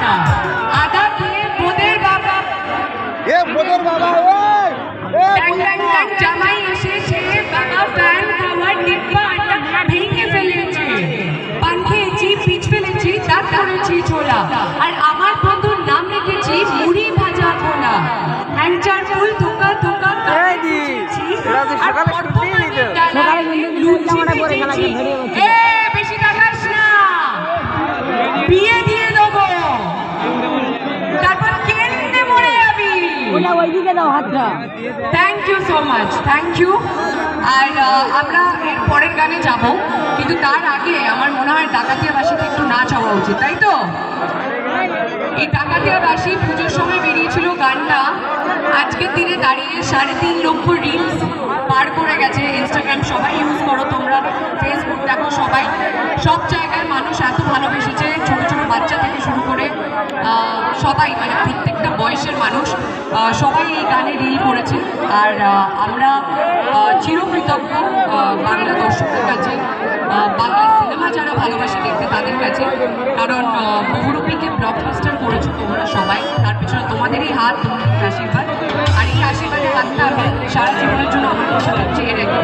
আদা আদা খেয়ে বোদের বাবা জামাই এসেছে, বাবা ফ্যান খাওয়ার ডিব্বা আটা ভেঙে ফেলেছে, পান খেয়েছি, পিচ ফেলেছি, দাঁত করেছি ছোলা, আর আমার বন্ধুর নাম রেখেছি মুড়ি ভাজা খোলা। হ্যাংচার ফুল থোকা থোকা বেশি দেখাস না, বিয়ে দিয়ে দেবো, তারপর কেন্দ্রে মরে যাবি। Thank you so much, thank you. আর আমরা এর পরের গানে যাব, কিন্তু তার আগে আমার মনে হয় ডাকাতিয়া বাসীতে একটু নাচ হওয়া উচিত, তাই তো? এই ডাকাতিয়া বাসী পুজোর সময় বেরিয়েছিল গানটা, আজকের দিনে দাঁড়িয়ে 3.5 লক্ষ রিলস পার করে গেছে। ইনস্টাগ্রাম সবাই ইউজ করো তোমরা, ফেসবুক দেখো, সবাই সব জায়গায় মানুষ এত ভালোবেসেছে, ছোটো ছোটো বাচ্চা থেকে শুরু করে সবাই, মানে প্রত্যেকটা বয়সের মানুষ সবাই এই গানে রিল করেছে। আর আমরা চিরকৃতজ্ঞ বাংলা দর্শকদের কাছে, বাংলা সিনেমা যারা ভালোবাসে দেখতে তাদের কাছে, কারণ বহুরূপীকে ব্লকবাস্টার করেছো তোমরা সবাই, তার পিছনে তোমাদেরই হাত, তোমাদের আশীর্বাদ, আর এই আশীর্বাদের হাতটা আমি সারা জীবনের জন্য আমার কাছে চেয়ে রেখে